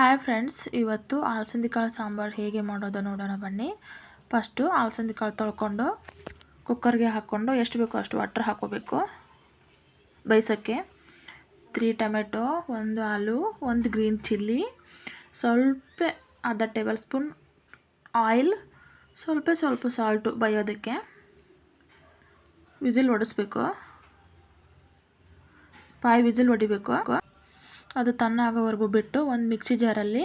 Hi friends, ಇವತ್ತು ಅಲಸಂದಿ ಕಾಳು ಸಾಂಬಾರು ಹೇಗೆ ಮಾಡೋದು ನೋಡೋಣ ಬನ್ನಿ. ಫಸ್ಟು ಅಲಸಂದಿ ಕಾಳು ತೊಳ್ಕೊಂಡು ಕುಕ್ಕರ್ಗೆ ಹಾಕ್ಕೊಂಡು ಎಷ್ಟು ಬೇಕೋ ಅಷ್ಟು ವಾಟರ್ ಹಾಕ್ಕೋಬೇಕು ಬೇಯಿಸೋಕ್ಕೆ. 3 ಟೊಮೆಟೊ, 1 ಆಲೂ, 1 ಗ್ರೀನ್ ಚಿಲ್ಲಿ, ಸ್ವಲ್ಪ ಅರ್ಧ ಟೇಬಲ್ ಸ್ಪೂನ್ ಆಯಿಲ್, ಸ್ವಲ್ಪ ಸಾಲ್ಟು ಬೇಯೋದಕ್ಕೆ. ವಿಸಿಲ್ ಹೊಡಿಸ್ಬೇಕು, 5 ವಿಸಿಲ್ ಹೊಡಿಬೇಕು. ಅದು ತಣ್ಣಾಗೋವರೆಗೂ ಬಿಟ್ಟು ಒಂದು ಮಿಕ್ಸಿ ಜಾರಲ್ಲಿ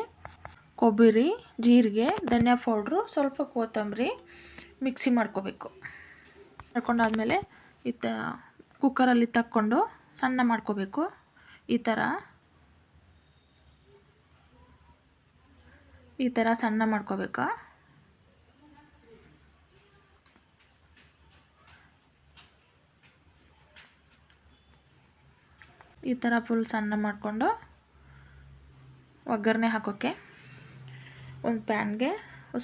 ಕೊಬ್ಬರಿ, ಜೀರಿಗೆ, ಧನಿಯಾ ಪೌಡ್ರು, ಸ್ವಲ್ಪ ಕೊತ್ತಂಬರಿ ಮಿಕ್ಸಿ ಮಾಡ್ಕೋಬೇಕು. ಮಾಡ್ಕೊಂಡಾದ್ಮೇಲೆ ಕುಕ್ಕರಲ್ಲಿ ತಕ್ಕೊಂಡು ಸಣ್ಣ ಮಾಡ್ಕೋಬೇಕು. ಈ ಥರ ಸಣ್ಣ ಮಾಡ್ಕೋಬೇಕು. ಈ ಥರ ಫುಲ್ ಸಣ್ಣ ಮಾಡಿಕೊಂಡು ಒಗ್ಗರಣೆ ಹಾಕೋಕ್ಕೆ ಒಂದು ಪ್ಯಾನ್ಗೆ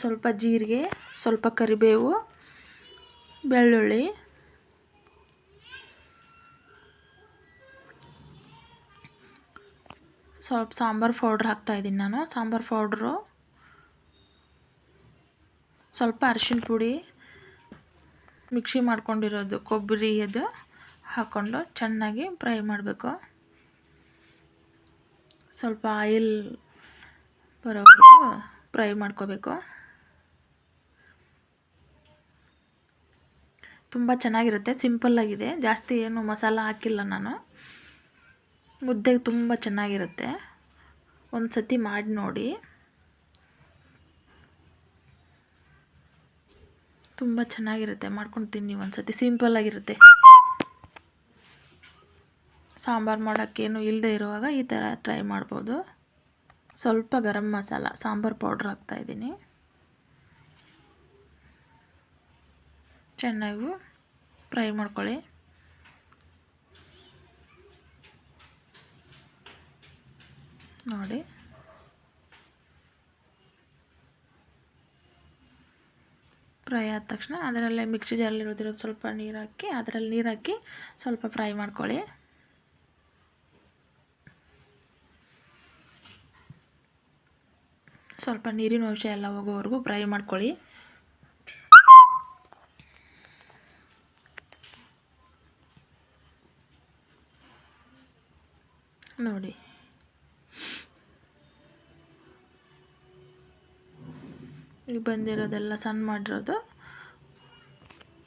ಸ್ವಲ್ಪ ಜೀರಿಗೆ, ಸ್ವಲ್ಪ ಕರಿಬೇವು, ಬೆಳ್ಳುಳ್ಳಿ, ಸ್ವಲ್ಪ ಸಾಂಬಾರು ಪೌಡ್ರ್ ಹಾಕ್ತಾಯಿದ್ದೀನಿ ನಾನು. ಸಾಂಬಾರು ಪೌಡ್ರು, ಸ್ವಲ್ಪ ಅರಿಶಿನ ಪುಡಿ, ಮಿಕ್ಸಿ ಮಾಡ್ಕೊಂಡಿರೋದು ಕೊಬ್ಬರಿ ಅದು ಹಾಕ್ಕೊಂಡು ಚೆನ್ನಾಗಿ ಫ್ರೈ ಮಾಡಬೇಕು. ಸ್ವಲ್ಪ ಆಯಿಲ್ ಬರೋವರೆಗೂ ಫ್ರೈ ಮಾಡ್ಕೋಬೇಕು. ತುಂಬ ಚೆನ್ನಾಗಿರುತ್ತೆ, ಸಿಂಪಲ್ಲಾಗಿದೆ, ಜಾಸ್ತಿ ಏನು ಮಸಾಲ ಹಾಕಿಲ್ಲ ನಾನು. ಮುದ್ದೆಗೆ ತುಂಬ ಚೆನ್ನಾಗಿರುತ್ತೆ, ಒಂದು ಸತಿ ಮಾಡಿ ನೋಡಿ. ತುಂಬ ಚೆನ್ನಾಗಿರುತ್ತೆ, ಮಾಡ್ಕೊಂಡು ತಿನ್ನಿ ಒಂದು ಸತಿ. ಸಿಂಪಲ್ಲಾಗಿರುತ್ತೆ. ಸಾಂಬಾರು ಮಾಡೋಕ್ಕೇನು ಇಲ್ಲದೆ ಇರುವಾಗ ಈ ಥರ ಟ್ರೈ ಮಾಡ್ಬೋದು. ಸ್ವಲ್ಪ ಗರಂ ಮಸಾಲ, ಸಾಂಬಾರು ಪೌಡ್ರ್ ಹಾಕ್ತಾಯಿದ್ದೀನಿ. ಚೆನ್ನಾಗಿ ಫ್ರೈ ಮಾಡ್ಕೊಳ್ಳಿ. ನೋಡಿ, ಫ್ರೈ ಆದ ತಕ್ಷಣ ಅದರಲ್ಲೇ ಮಿಕ್ಸಿ ಜಾರಲ್ಲಿ ಇರೋದಿರೋದು ಸ್ವಲ್ಪ ನೀರು ಹಾಕಿ, ಅದರಲ್ಲಿ ನೀರು ಹಾಕಿ ಸ್ವಲ್ಪ ಫ್ರೈ ಮಾಡ್ಕೊಳ್ಳಿ. ಸ್ವಲ್ಪ ನೀರಿನ ಅಂಶ ಎಲ್ಲ ಹೋಗೋವರೆಗೂ ಫ್ರೈ ಮಾಡ್ಕೊಳ್ಳಿ. ನೋಡಿ, ಈಗ ಬಂದಿರೋದೆಲ್ಲ ಸಣ್ಣ ಮಾಡಿರೋದು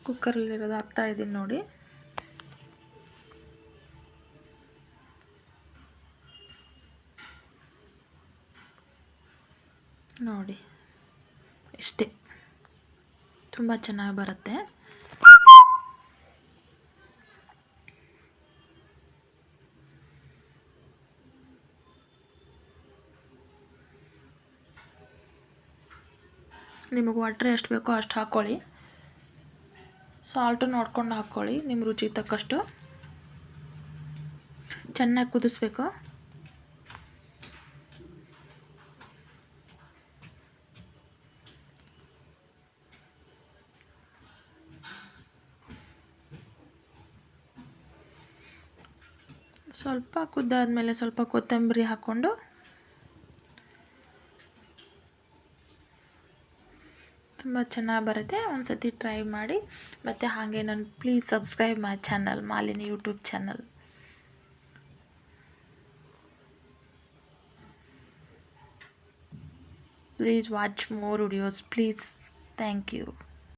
ಕುಕ್ಕರಲ್ಲಿರೋದು ಹಾಕ್ತಾಯಿದ್ದೀನಿ ನೋಡಿ. ನೋಡಿ, ಇಷ್ಟೇ, ತುಂಬ ಚೆನ್ನಾಗಿ ಬರುತ್ತೆ. ನಿಮಗೆ ವಾಟ್ರ್ ಎಷ್ಟು ಬೇಕೋ ಅಷ್ಟು ಹಾಕ್ಕೊಳ್ಳಿ. ಸಾಲ್ಟು ನೋಡ್ಕೊಂಡು ಹಾಕ್ಕೊಳ್ಳಿ, ನಿಮ್ಮ ರುಚಿಗೆ ತಕ್ಕಷ್ಟು. ಚೆನ್ನಾಗಿ ಕುದಿಸ್ಬೇಕು. ಸ್ವಲ್ಪ ಕುದ್ದಾದ್ಮೇಲೆ ಸ್ವಲ್ಪ ಕೊತ್ತಂಬರಿ ಹಾಕ್ಕೊಂಡು ತುಂಬ ಚೆನ್ನಾಗಿ ಬರುತ್ತೆ. ಒಂದು ಸತಿ ಟ್ರೈ ಮಾಡಿ. ಮತ್ತು ಹಾಗೆ ನಾನು please subscribe my channel, Malini YouTube channel. Please watch more videos, please. Thank you.